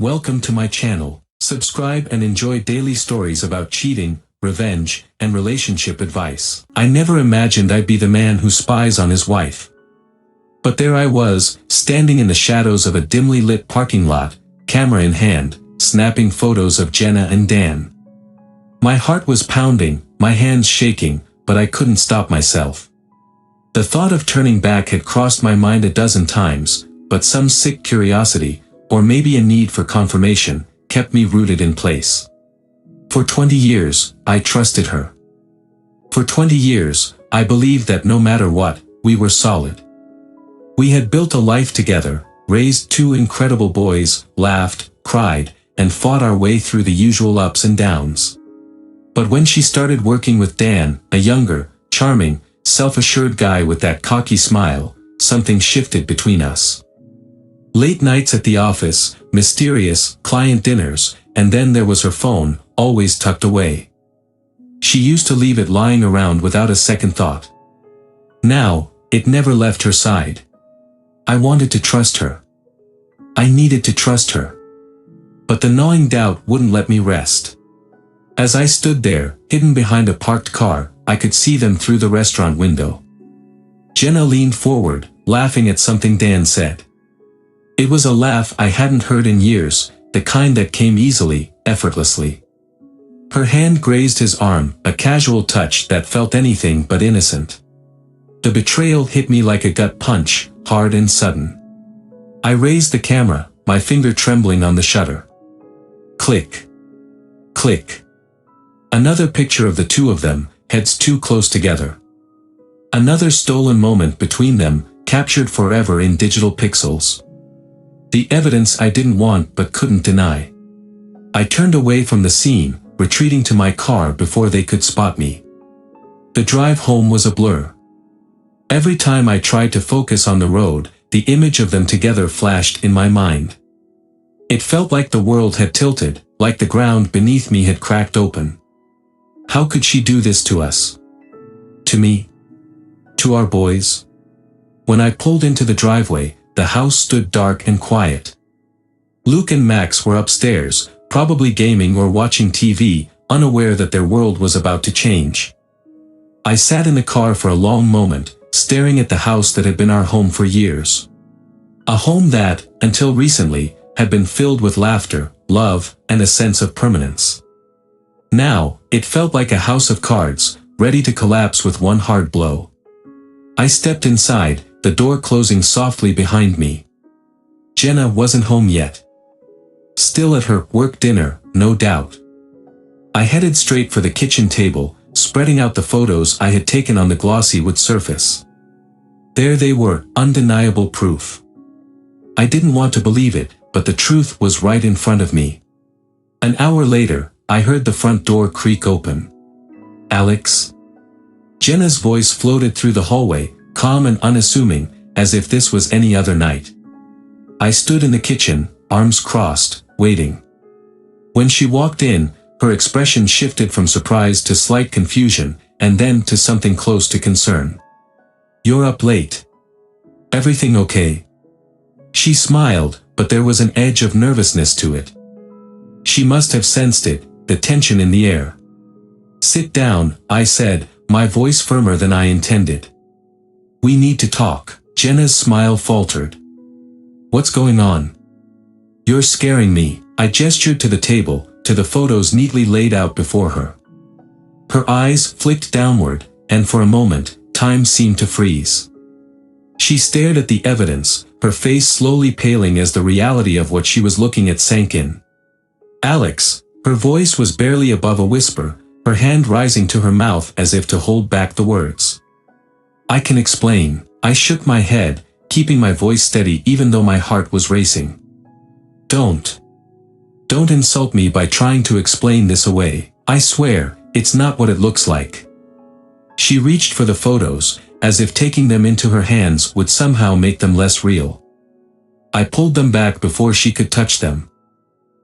Welcome to my channel. Subscribe and enjoy daily stories about cheating, revenge, and relationship advice. I never imagined I'd be the man who spies on his wife. But there I was, standing in the shadows of a dimly lit parking lot, camera in hand, snapping photos of Jenna and Dan. My heart was pounding, my hands shaking, but I couldn't stop myself. The thought of turning back had crossed my mind a dozen times, but some sick curiosity, or maybe a need for confirmation, kept me rooted in place. For 20 years, I trusted her. For 20 years, I believed that no matter what, we were solid. We had built a life together, raised two incredible boys, laughed, cried, and fought our way through the usual ups and downs. But when she started working with Dan, a younger, charming, self-assured guy with that cocky smile, something shifted between us. Late nights at the office, mysterious, client dinners, and then there was her phone, always tucked away. She used to leave it lying around without a second thought. Now, it never left her side. I wanted to trust her. I needed to trust her. But the gnawing doubt wouldn't let me rest. As I stood there, hidden behind a parked car, I could see them through the restaurant window. Jenna leaned forward, laughing at something Dan said. It was a laugh I hadn't heard in years, the kind that came easily, effortlessly. Her hand grazed his arm, a casual touch that felt anything but innocent. The betrayal hit me like a gut punch, hard and sudden. I raised the camera, my finger trembling on the shutter. Click. Click. Another picture of the two of them, heads too close together. Another stolen moment between them, captured forever in digital pixels. The evidence I didn't want but couldn't deny. I turned away from the scene, retreating to my car before they could spot me. The drive home was a blur. Every time I tried to focus on the road, the image of them together flashed in my mind. It felt like the world had tilted, like the ground beneath me had cracked open. How could she do this to us? To me? To our boys? When I pulled into the driveway, the house stood dark and quiet. Luke and Max were upstairs, probably gaming or watching TV, unaware that their world was about to change. I sat in the car for a long moment, staring at the house that had been our home for years. A home that, until recently, had been filled with laughter, love, and a sense of permanence. Now, it felt like a house of cards, ready to collapse with one hard blow. I stepped inside, the door closing softly behind me. Jenna wasn't home yet. Still at her work dinner, no doubt. I headed straight for the kitchen table, spreading out the photos I had taken on the glossy wood surface. There they were, undeniable proof. I didn't want to believe it, but the truth was right in front of me. An hour later, I heard the front door creak open. Alex? Jenna's voice floated through the hallway, calm and unassuming, as if this was any other night. I stood in the kitchen, arms crossed, waiting. When she walked in, her expression shifted from surprise to slight confusion, and then to something close to concern. You're up late. Everything okay? She smiled, but there was an edge of nervousness to it. She must have sensed it, the tension in the air. Sit down, I said, my voice firmer than I intended. We need to talk. Jenna's smile faltered. What's going on? You're scaring me. I gestured to the table, to the photos neatly laid out before her. Her eyes flicked downward, and for a moment, time seemed to freeze. She stared at the evidence, her face slowly paling as the reality of what she was looking at sank in. Alex, her voice was barely above a whisper, her hand rising to her mouth as if to hold back the words. I can explain. I shook my head, keeping my voice steady even though my heart was racing. Don't insult me by trying to explain this away. I swear, it's not what it looks like. She reached for the photos, as if taking them into her hands would somehow make them less real. I pulled them back before she could touch them.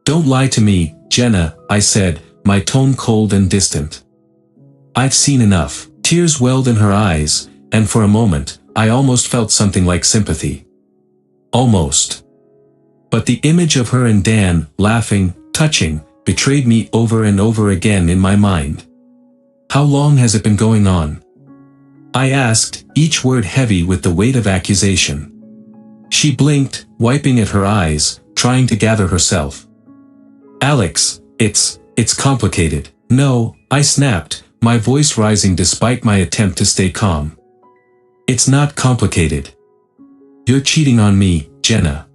Don't lie to me, Jenna, I said, my tone cold and distant. I've seen enough. Tears welled in her eyes, and for a moment, I almost felt something like sympathy. Almost. But the image of her and Dan, laughing, touching, betrayed me over and over again in my mind. How long has it been going on? I asked, each word heavy with the weight of accusation. She blinked, wiping at her eyes, trying to gather herself. Alex, it's complicated. No, I snapped, my voice rising despite my attempt to stay calm. It's not complicated. You're cheating on me, Jenna.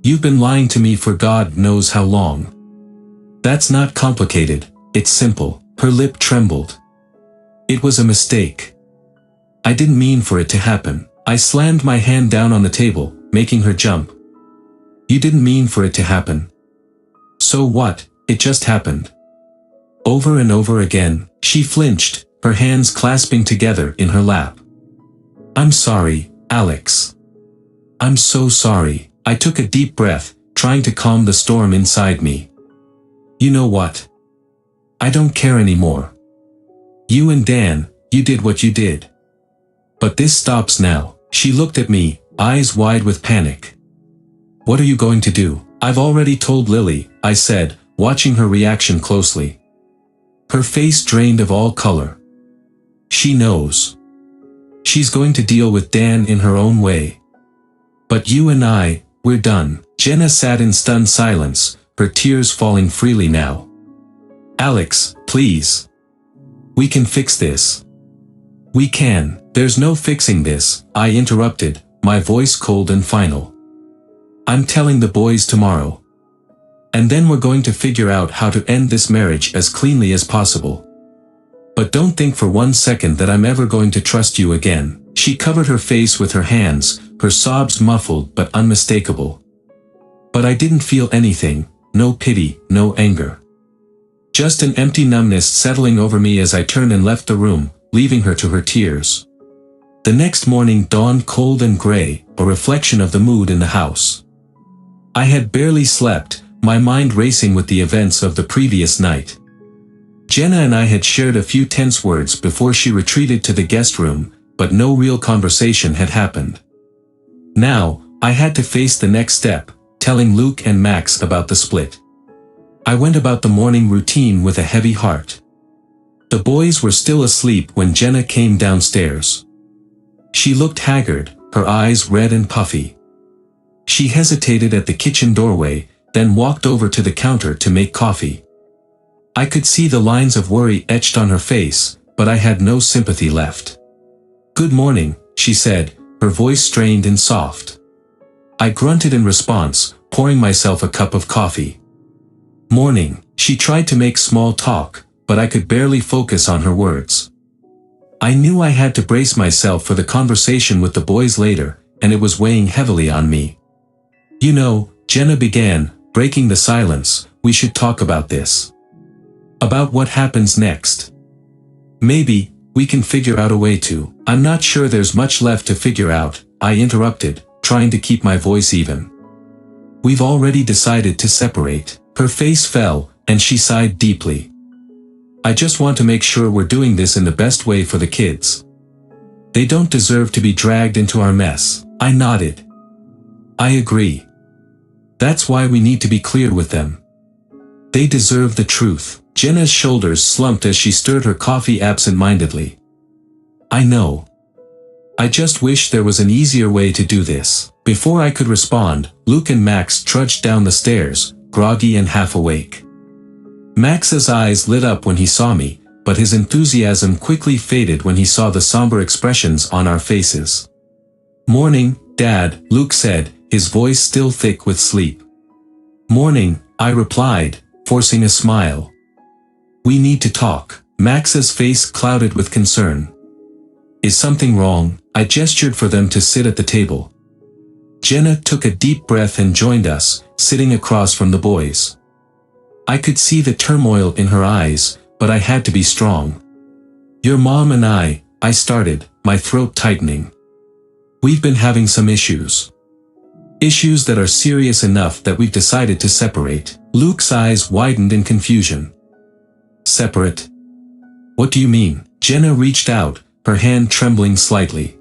You've been lying to me for God knows how long. That's not complicated, it's simple. Her lip trembled. It was a mistake. I didn't mean for it to happen. I slammed my hand down on the table, making her jump. You didn't mean for it to happen. So what? It just happened. Over and over again, she flinched, her hands clasping together in her lap. I'm sorry, Alex. I'm so sorry. I took a deep breath, trying to calm the storm inside me. You know what? I don't care anymore. You and Dan, you did what you did. But this stops now. She looked at me, eyes wide with panic. What are you going to do? I've already told Lily, I said, watching her reaction closely. Her face drained of all color. She knows. She's going to deal with Dan in her own way. But you and I, we're done. Jenna sat in stunned silence, her tears falling freely now. Alex, please. We can fix this. We can. There's no fixing this, I interrupted, my voice cold and final. I'm telling the boys tomorrow. And then we're going to figure out how to end this marriage as cleanly as possible. But don't think for 1 second that I'm ever going to trust you again. She covered her face with her hands, her sobs muffled but unmistakable. But I didn't feel anything, no pity, no anger. Just an empty numbness settling over me as I turned and left the room, leaving her to her tears. The next morning dawned cold and gray, a reflection of the mood in the house. I had barely slept, my mind racing with the events of the previous night. Jenna and I had shared a few tense words before she retreated to the guest room, but no real conversation had happened. Now, I had to face the next step, telling Luke and Max about the split. I went about the morning routine with a heavy heart. The boys were still asleep when Jenna came downstairs. She looked haggard, her eyes red and puffy. She hesitated at the kitchen doorway, then walked over to the counter to make coffee. I could see the lines of worry etched on her face, but I had no sympathy left. Good morning, she said, her voice strained and soft. I grunted in response, pouring myself a cup of coffee. Morning, she tried to make small talk, but I could barely focus on her words. I knew I had to brace myself for the conversation with the boys later, and it was weighing heavily on me. You know, Jenna began, breaking the silence, we should talk about this. About what happens next. Maybe, we can figure out a way to. I'm not sure there's much left to figure out, I interrupted, trying to keep my voice even. We've already decided to separate. Her face fell, and she sighed deeply. I just want to make sure we're doing this in the best way for the kids. They don't deserve to be dragged into our mess. I nodded. I agree. That's why we need to be clear with them. They deserve the truth. Jenna's shoulders slumped as she stirred her coffee absent-mindedly. I know. I just wish there was an easier way to do this. Before I could respond, Luke and Max trudged down the stairs, groggy and half awake. Max's eyes lit up when he saw me, but his enthusiasm quickly faded when he saw the somber expressions on our faces. Morning, Dad, Luke said, his voice still thick with sleep. Morning, I replied, forcing a smile. We need to talk. Max's face clouded with concern. Is something wrong? I gestured for them to sit at the table. Jenna took a deep breath and joined us, sitting across from the boys. I could see the turmoil in her eyes, but I had to be strong. Your mom and I started, my throat tightening. We've been having some issues. Issues that are serious enough that we've decided to separate. Luke's eyes widened in confusion. Separate? What do you mean? Jenna reached out, her hand trembling slightly.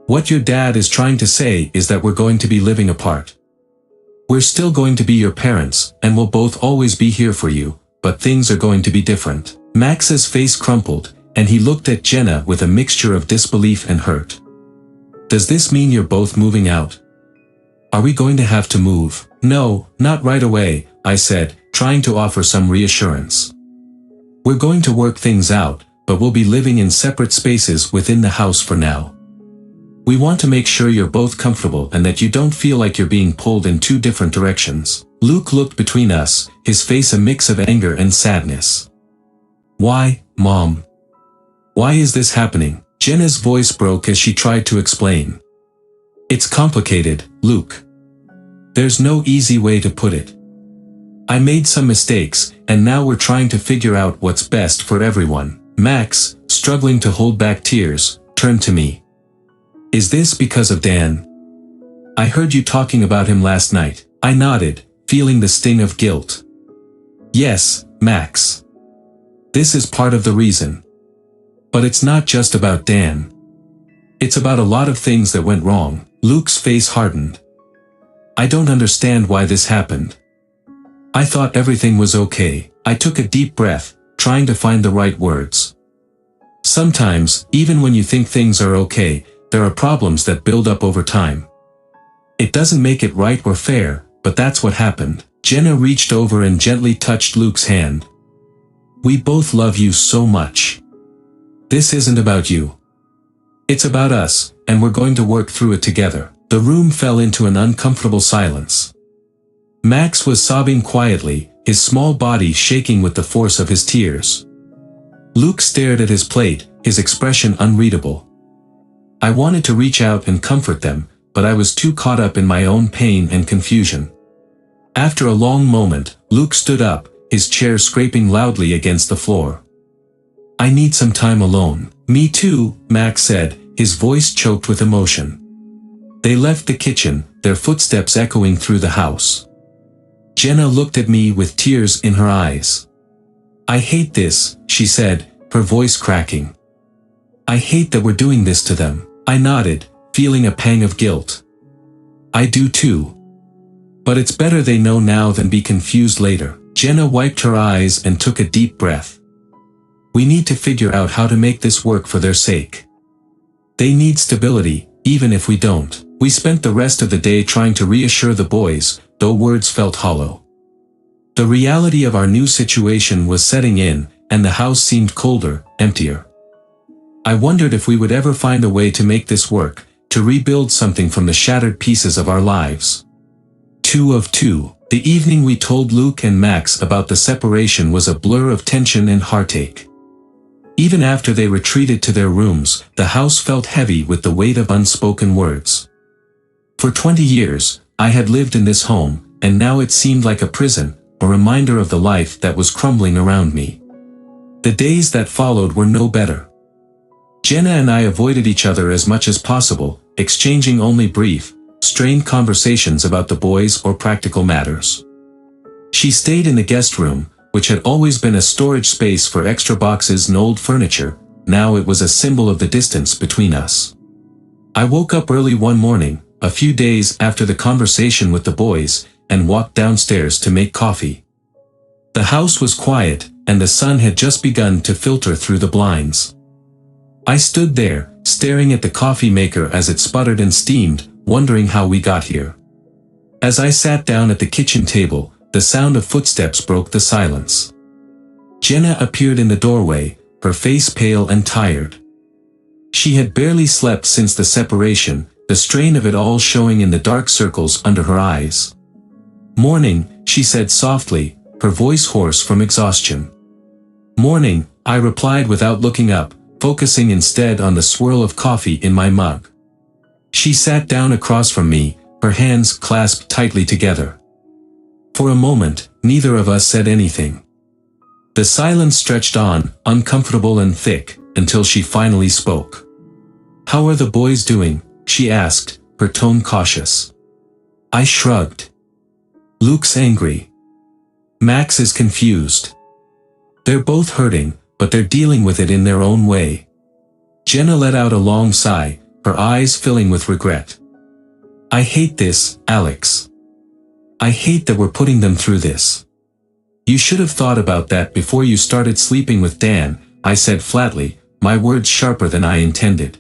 What your dad is trying to say is that we're going to be living apart. We're still going to be your parents, and we'll both always be here for you, but things are going to be different. Max's face crumpled, and he looked at Jenna with a mixture of disbelief and hurt. Does this mean you're both moving out? Are we going to have to move? No, not right away, I said, trying to offer some reassurance. We're going to work things out, but we'll be living in separate spaces within the house for now. We want to make sure you're both comfortable and that you don't feel like you're being pulled in two different directions. Luke looked between us, his face a mix of anger and sadness. Why, Mom? Why is this happening? Jenna's voice broke as she tried to explain. It's complicated, Luke. There's no easy way to put it. I made some mistakes, and now we're trying to figure out what's best for everyone. Max, struggling to hold back tears, turned to me. Is this because of Dan? I heard you talking about him last night. I nodded, feeling the sting of guilt. Yes, Max. This is part of the reason. But it's not just about Dan. It's about a lot of things that went wrong. Luke's face hardened. I don't understand why this happened. I thought everything was okay. I took a deep breath, trying to find the right words. Sometimes, even when you think things are okay, there are problems that build up over time. It doesn't make it right or fair, but that's what happened. Jenna reached over and gently touched Luke's hand. We both love you so much. This isn't about you. It's about us, and we're going to work through it together. The room fell into an uncomfortable silence. Max was sobbing quietly, his small body shaking with the force of his tears. Luke stared at his plate, his expression unreadable. I wanted to reach out and comfort them, but I was too caught up in my own pain and confusion. After a long moment, Luke stood up, his chair scraping loudly against the floor. I need some time alone. Me too, Max said, his voice choked with emotion. They left the kitchen, their footsteps echoing through the house. Jenna looked at me with tears in her eyes. I hate this, she said, her voice cracking. I hate that we're doing this to them. I nodded, feeling a pang of guilt. I do too. But it's better they know now than be confused later. Jenna wiped her eyes and took a deep breath. We need to figure out how to make this work for their sake. They need stability, even if we don't. We spent the rest of the day trying to reassure the boys, though words felt hollow. The reality of our new situation was setting in, and the house seemed colder, emptier. I wondered if we would ever find a way to make this work, to rebuild something from the shattered pieces of our lives. 2 of 2. The evening we told Luke and Max about the separation was a blur of tension and heartache. Even after they retreated to their rooms, the house felt heavy with the weight of unspoken words. For 20 years, I had lived in this home, and now it seemed like a prison, a reminder of the life that was crumbling around me. The days that followed were no better. Jenna and I avoided each other as much as possible, exchanging only brief, strained conversations about the boys or practical matters. She stayed in the guest room, which had always been a storage space for extra boxes and old furniture. Now it was a symbol of the distance between us. I woke up early one morning, a few days after the conversation with the boys, and walked downstairs to make coffee. The house was quiet, and the sun had just begun to filter through the blinds. I stood there, staring at the coffee maker as it sputtered and steamed, wondering how we got here. As I sat down at the kitchen table, the sound of footsteps broke the silence. Jenna appeared in the doorway, her face pale and tired. She had barely slept since the separation, the strain of it all showing in the dark circles under her eyes. Morning, she said softly, her voice hoarse from exhaustion. Morning, I replied without looking up, focusing instead on the swirl of coffee in my mug. She sat down across from me, her hands clasped tightly together. For a moment, neither of us said anything. The silence stretched on, uncomfortable and thick, until she finally spoke. How are the boys doing? She asked, her tone cautious. I shrugged. Luke's angry. Max is confused. They're both hurting, but they're dealing with it in their own way. Jenna let out a long sigh, her eyes filling with regret. I hate this, Alex. I hate that we're putting them through this. You should have thought about that before you started sleeping with Dan, I said flatly, my words sharper than I intended.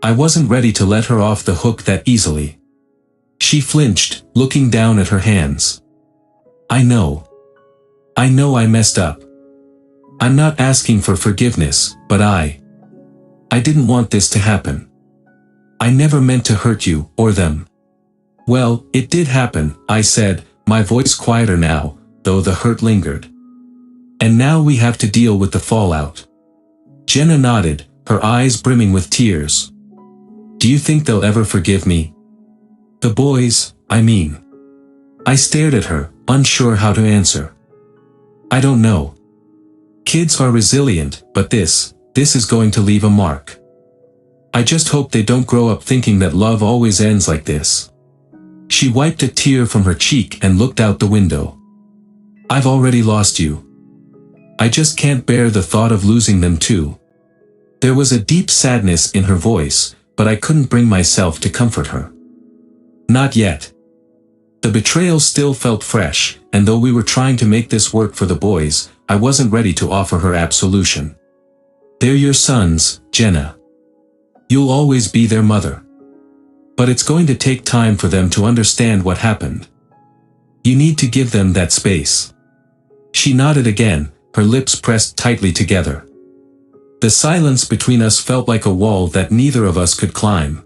I wasn't ready to let her off the hook that easily. She flinched, looking down at her hands. I know I messed up. I'm not asking for forgiveness, but I didn't want this to happen. I never meant to hurt you, or them. Well, it did happen, I said, my voice quieter now, though the hurt lingered. And now we have to deal with the fallout. Jenna nodded, her eyes brimming with tears. Do you think they'll ever forgive me? The boys, I mean. I stared at her, unsure how to answer. I don't know. Kids are resilient, but this is going to leave a mark. I just hope they don't grow up thinking that love always ends like this. She wiped a tear from her cheek and looked out the window. I've already lost you. I just can't bear the thought of losing them too. There was a deep sadness in her voice, but I couldn't bring myself to comfort her. Not yet. The betrayal still felt fresh, and though we were trying to make this work for the boys, I wasn't ready to offer her absolution. They're your sons, Jenna. You'll always be their mother. But it's going to take time for them to understand what happened. You need to give them that space. She nodded again, her lips pressed tightly together. The silence between us felt like a wall that neither of us could climb.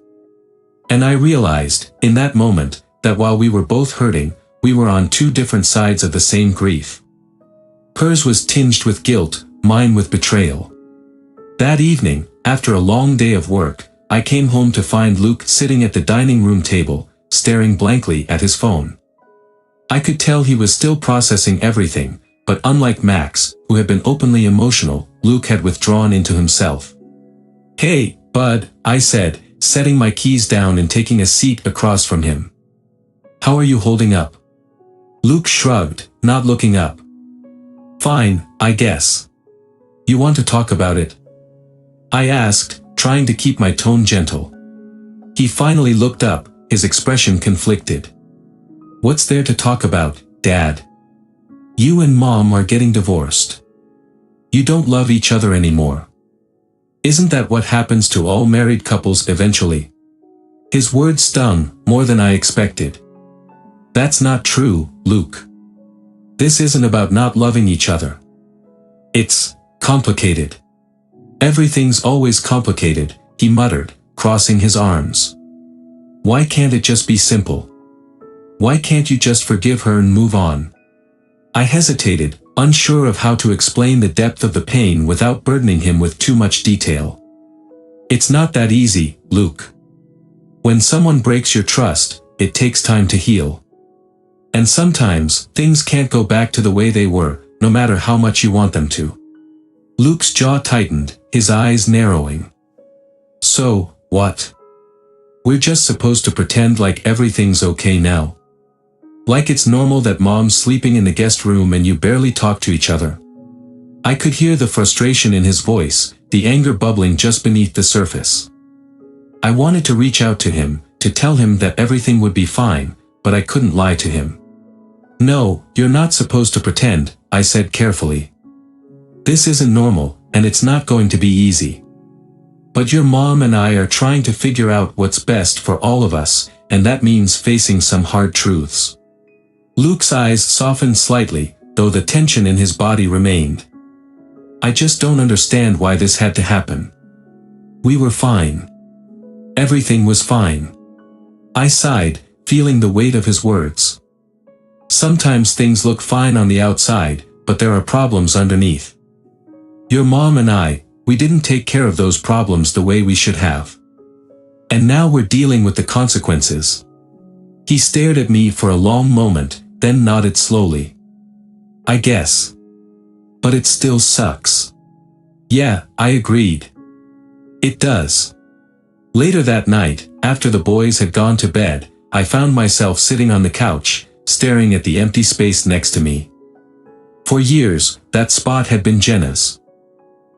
And I realized, in that moment, that while we were both hurting, we were on two different sides of the same grief. Hers was tinged with guilt, mine with betrayal. That evening, after a long day of work, I came home to find Luke sitting at the dining room table, staring blankly at his phone. I could tell he was still processing everything, but unlike Max, who had been openly emotional, Luke had withdrawn into himself. Hey, bud, I said, setting my keys down and taking a seat across from him. How are you holding up? Luke shrugged, not looking up. Fine, I guess. You want to talk about it? I asked, trying to keep my tone gentle. He finally looked up, his expression conflicted. What's there to talk about, Dad? You and Mom are getting divorced. You don't love each other anymore. Isn't that what happens to all married couples eventually? His words stung, more than I expected. That's not true, Luke. This isn't about not loving each other. It's complicated. Everything's always complicated, he muttered, crossing his arms. Why can't it just be simple? Why can't you just forgive her and move on? I hesitated, unsure of how to explain the depth of the pain without burdening him with too much detail. It's not that easy, Luke. When someone breaks your trust, it takes time to heal. And sometimes, things can't go back to the way they were, no matter how much you want them to. Luke's jaw tightened, his eyes narrowing. So, what? We're just supposed to pretend like everything's okay now? Like it's normal that Mom's sleeping in the guest room and you barely talk to each other? I could hear the frustration in his voice, the anger bubbling just beneath the surface. I wanted to reach out to him, to tell him that everything would be fine, but I couldn't lie to him. No, you're not supposed to pretend, I said carefully. This isn't normal, and it's not going to be easy. But your mom and I are trying to figure out what's best for all of us, and that means facing some hard truths. Luke's eyes softened slightly, though the tension in his body remained. I just don't understand why this had to happen. We were fine. Everything was fine. I sighed, feeling the weight of his words. Sometimes things look fine on the outside, but there are problems underneath. Your mom and I, we didn't take care of those problems the way we should have. And now we're dealing with the consequences. He stared at me for a long moment, then nodded slowly. I guess. But it still sucks. Yeah, I agreed. It does. Later that night, after the boys had gone to bed, I found myself sitting on the couch, staring at the empty space next to me. For years, that spot had been Jenna's.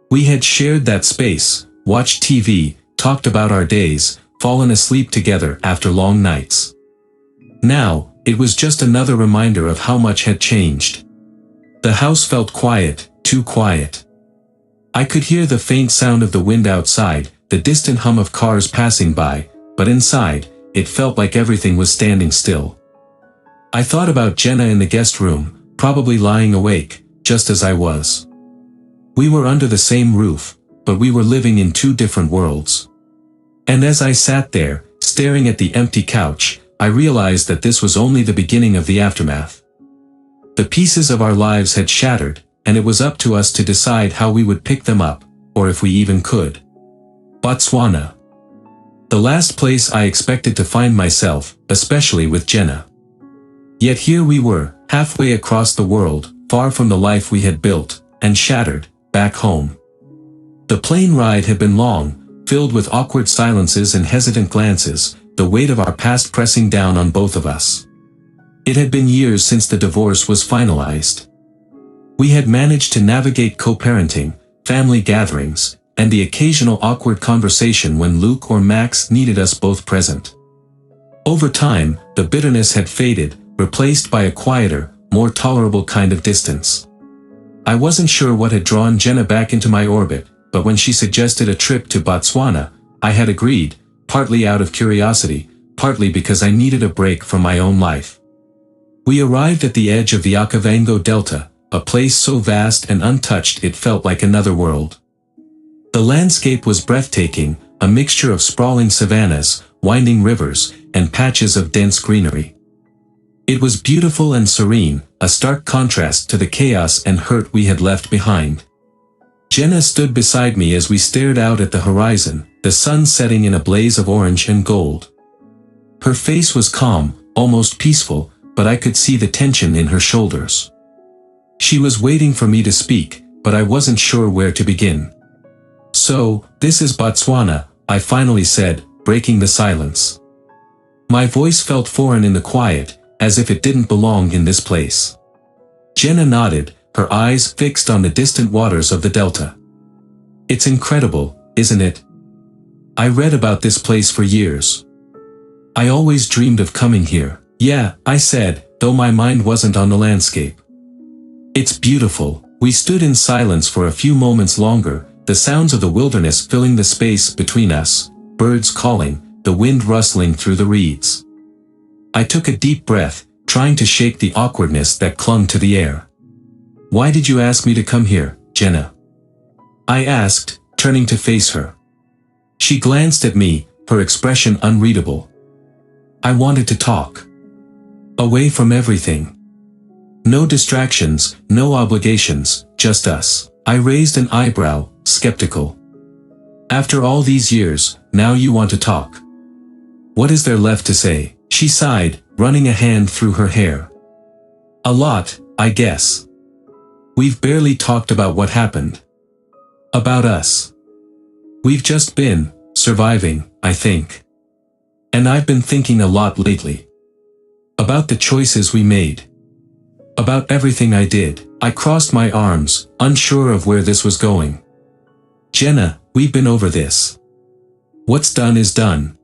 We had shared that space, watched TV, talked about our days, fallen asleep together after long nights. Now, it was just another reminder of how much had changed. The house felt quiet, too quiet. I could hear the faint sound of the wind outside, the distant hum of cars passing by, but inside, it felt like everything was standing still. I thought about Jenna in the guest room, probably lying awake, just as I was. We were under the same roof, but we were living in two different worlds. And as I sat there, staring at the empty couch, I realized that this was only the beginning of the aftermath. The pieces of our lives had shattered, and it was up to us to decide how we would pick them up, or if we even could. Botswana. The last place I expected to find myself, especially with Jenna. Yet here we were, halfway across the world, far from the life we had built, and shattered, back home. The plane ride had been long, filled with awkward silences and hesitant glances, the weight of our past pressing down on both of us. It had been years since the divorce was finalized. We had managed to navigate co-parenting, family gatherings, and the occasional awkward conversation when Luke or Max needed us both present. Over time, the bitterness had faded, replaced by a quieter, more tolerable kind of distance. I wasn't sure what had drawn Jenna back into my orbit, but when she suggested a trip to Botswana, I had agreed, partly out of curiosity, partly because I needed a break from my own life. We arrived at the edge of the Okavango Delta, a place so vast and untouched it felt like another world. The landscape was breathtaking, a mixture of sprawling savannas, winding rivers, and patches of dense greenery. It was beautiful and serene, a stark contrast to the chaos and hurt we had left behind. Jenna stood beside me as we stared out at the horizon, the sun setting in a blaze of orange and gold. Her face was calm, almost peaceful, but I could see the tension in her shoulders. She was waiting for me to speak, but I wasn't sure where to begin. "So, this is Botswana," I finally said, breaking the silence. My voice felt foreign in the quiet, as if it didn't belong in this place. Jenna nodded, her eyes fixed on the distant waters of the delta. "It's incredible, isn't it? I read about this place for years. I always dreamed of coming here." "Yeah," I said, though my mind wasn't on the landscape. "It's beautiful." We stood in silence for a few moments longer, the sounds of the wilderness filling the space between us, birds calling, the wind rustling through the reeds. I took a deep breath, trying to shake the awkwardness that clung to the air. "Why did you ask me to come here, Jenna?" I asked, turning to face her. She glanced at me, her expression unreadable. "I wanted to talk. Away from everything. No distractions, no obligations, just us." I raised an eyebrow, skeptical. "After all these years, now you want to talk? What is there left to say?" She sighed, running a hand through her hair. "A lot, I guess. We've barely talked about what happened. About us. We've just been surviving, I think. And I've been thinking a lot lately. About the choices we made. About everything I did." I crossed my arms, unsure of where this was going. "Jenna, we've been over this. What's done is done.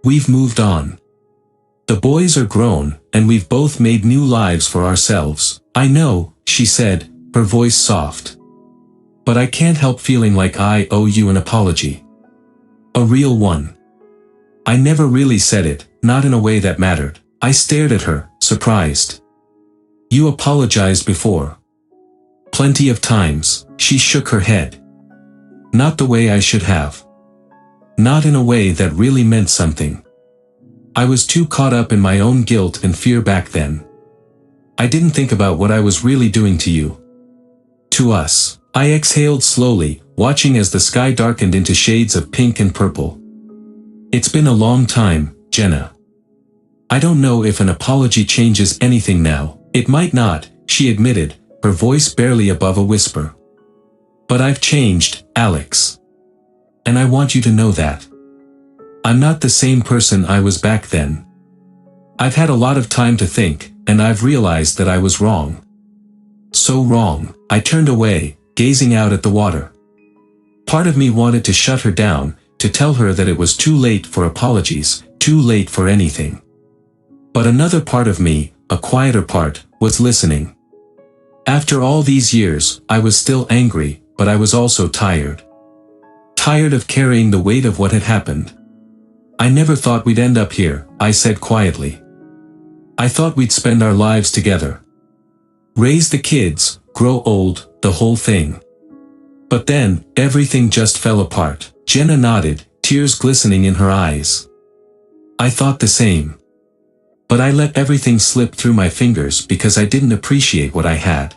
We've moved on. The boys are grown, and we've both made new lives for ourselves." "I know," she said, her voice soft. "But I can't help feeling like I owe you an apology. A real one." I never really said it, not in a way that mattered. I stared at her, surprised. "You apologized before." "Plenty of times." She shook her head. "Not the way I should have. Not in a way that really meant something. I was too caught up in my own guilt and fear back then. I didn't think about what I was really doing to you. To us." I exhaled slowly, watching as the sky darkened into shades of pink and purple. "It's been a long time, Jenna. I don't know if an apology changes anything now." "It might not," she admitted, her voice barely above a whisper. "But I've changed, Alex. And I want you to know that. I'm not the same person I was back then. I've had a lot of time to think, and I've realized that I was wrong. So wrong." I turned away, gazing out at the water. Part of me wanted to shut her down, to tell her that it was too late for apologies, too late for anything. But another part of me, a quieter part, was listening. After all these years, I was still angry, but I was also tired. Tired of carrying the weight of what had happened. I never thought we'd end up here, I said quietly. I thought we'd spend our lives together. Raise the kids, grow old, the whole thing. But then, everything just fell apart. Jenna nodded, tears glistening in her eyes. I thought the same. But I let everything slip through my fingers because I didn't appreciate what I had.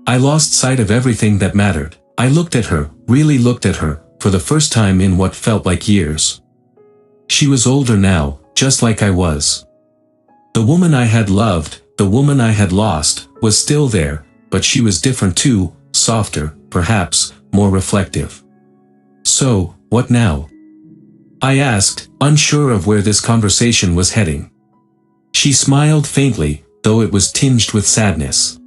I lost sight of everything that mattered. I looked at her, really looked at her, for the first time in what felt like years. She was older now, just like I was. The woman I had loved, the woman I had lost, was still there, but she was different too, softer, perhaps, more reflective. So, what now? I asked, unsure of where this conversation was heading. She smiled faintly, though it was tinged with sadness.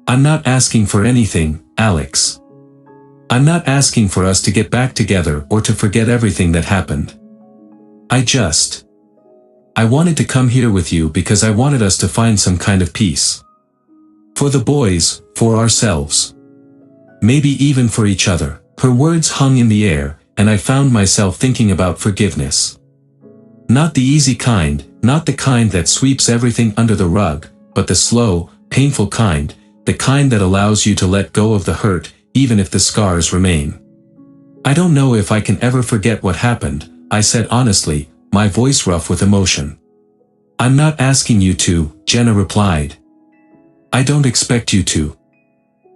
I'm not asking for anything, Alex. I'm not asking for us to get back together or to forget everything that happened. I wanted to come here with you because I wanted us to find some kind of peace. For the boys, for ourselves. Maybe even for each other. Her words hung in the air, and I found myself thinking about forgiveness. Not the easy kind, not the kind that sweeps everything under the rug, but the slow, painful kind, the kind that allows you to let go of the hurt, even if the scars remain. I don't know if I can ever forget what happened, I said honestly, my voice rough with emotion. I'm not asking you to, Jenna replied. I don't expect you to.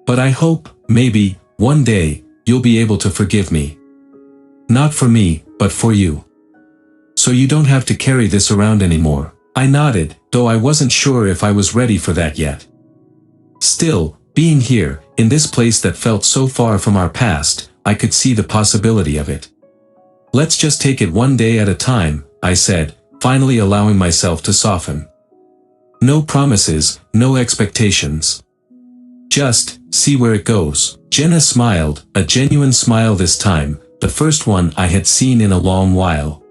But I hope, maybe, one day, you'll be able to forgive me. Not for me, but for you. So you don't have to carry this around anymore. I nodded, though I wasn't sure if I was ready for that yet. Still, being here, in this place that felt so far from our past, I could see the possibility of it. Let's just take it one day at a time, I said, finally allowing myself to soften. No promises, no expectations. Just, see where it goes. Jenna smiled, a genuine smile this time, the first one I had seen in a long while.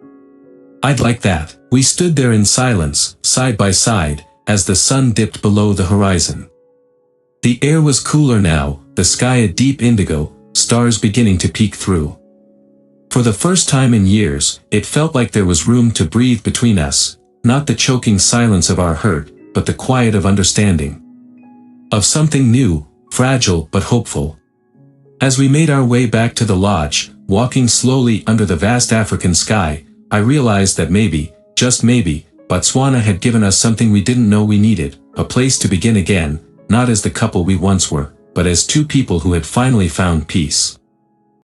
I'd like that. We stood there in silence, side by side, as the sun dipped below the horizon. The air was cooler now, the sky a deep indigo, stars beginning to peek through. For the first time in years, it felt like there was room to breathe between us, not the choking silence of our hurt, but the quiet of understanding. Of something new, fragile but hopeful. As we made our way back to the lodge, walking slowly under the vast African sky, I realized that maybe, just maybe, Botswana had given us something we didn't know we needed, a place to begin again, not as the couple we once were, but as two people who had finally found peace.